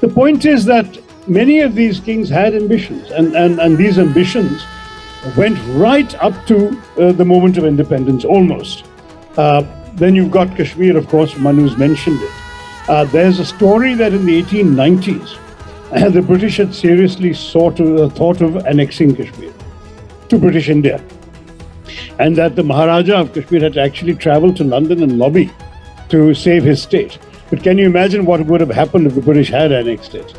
The point is that many of these kings had ambitions, and these ambitions went right up to the moment of independence, almost. Then you've got Kashmir, of course, Manu's mentioned it. There's a story that in the 1890s, the British had seriously thought of annexing Kashmir to British India, and that the Maharaja of Kashmir had actually traveled to London and lobby to save his state. But can you imagine what would have happened if the British had annexed it?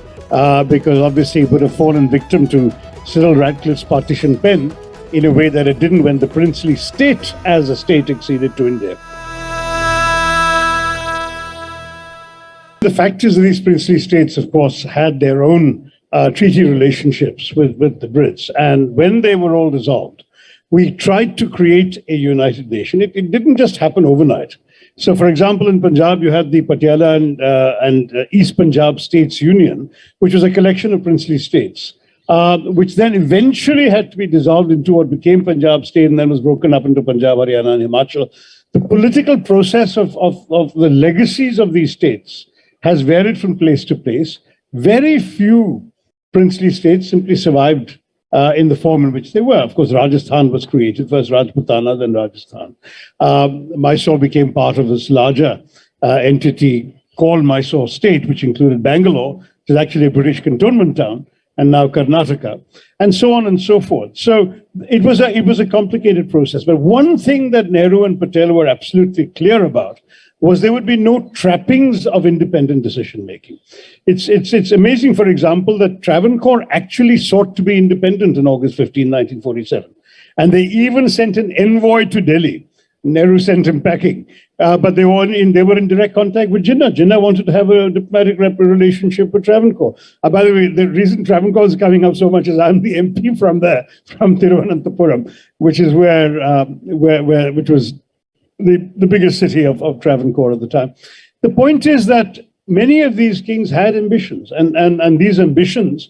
Because obviously it would have fallen victim to Cyril Radcliffe's partition pen in a way that it didn't when the princely state as a state acceded to India. The fact is that these princely states, of course, had their own treaty relationships with the Brits. And when they were all dissolved, we tried to create a united nation. It didn't just happen overnight. So, for example, in Punjab, you had the Patiala and East Punjab States Union, which was a collection of princely states, which then eventually had to be dissolved into what became Punjab state and then was broken up into Punjab, Haryana, and Himachal. The political process of the legacies of these states has varied from place to place. Very few princely states simply survived in the form in which they were. Of course, Rajasthan was created, first Rajputana, then Rajasthan. Mysore became part of this larger entity called Mysore State, which included Bangalore, which is actually a British cantonment town, and now Karnataka, and so on and so forth. So it was a complicated process. But one thing that Nehru and Patel were absolutely clear about was there would be no trappings of independent decision-making. It's amazing, for example, that Travancore actually sought to be independent on August 15, 1947. And they even sent an envoy to Delhi. Nehru sent him packing. But they were in direct contact with Jinnah. Jinnah wanted to have a diplomatic relationship with Travancore. By the way, the reason Travancore is coming up so much is I'm the MP from there, from Thiruvananthapuram, which is which was the biggest city of Travancore at the time. The point is that many of these kings had ambitions, and these ambitions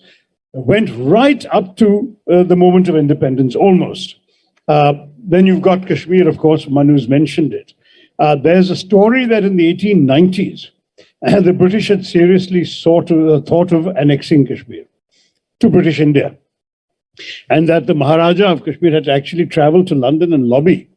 went right up to the moment of independence, almost. Then you've got Kashmir, of course, Manu's mentioned it. There's a story that in the 1890s, the British had seriously thought of annexing Kashmir to British India, and that the Maharaja of Kashmir had actually traveled to London and lobby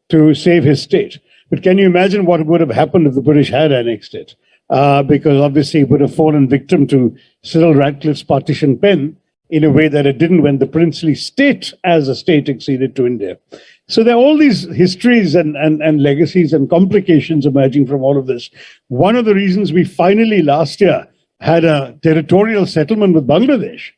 to save his state. But can you imagine what would have happened if the British had annexed it? Because obviously it would have fallen victim to Cyril Radcliffe's partition pen in a way that it didn't when the princely state as a state acceded to India. So there are all these histories and legacies and complications emerging from all of this. One of the reasons we finally last year had a territorial settlement with Bangladesh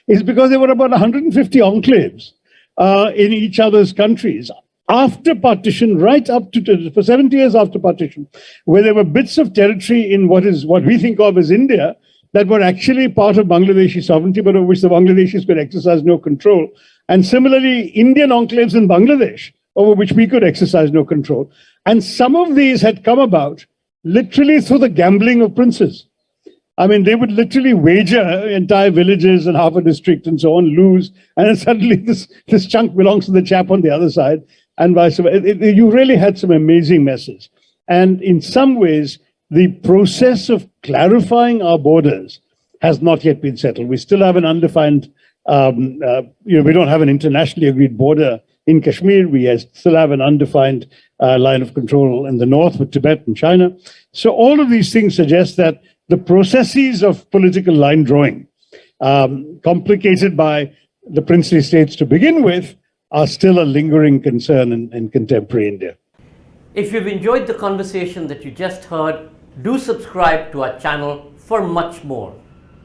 is because there were about 150 enclaves in each other's countries after partition, right up to for 70 years after partition, where there were bits of territory in what we think of as India that were actually part of Bangladeshi sovereignty, but over which the Bangladeshis could exercise no control. And similarly, Indian enclaves in Bangladesh, over which we could exercise no control. And some of these had come about literally through the gambling of princes. I mean, they would literally wager entire villages and half a district and so on, lose, and then suddenly this chunk belongs to the chap on the other side, and vice versa. You really had some amazing messes. And in some ways, the process of clarifying our borders has not yet been settled. We still have an undefined, we don't have an internationally agreed border in Kashmir. We still have an undefined line of control in the north with Tibet and China. So all of these things suggest that the processes of political line drawing, complicated by the princely states to begin with, are still a lingering concern in contemporary India. If you've enjoyed the conversation that you just heard, do subscribe to our channel for much more.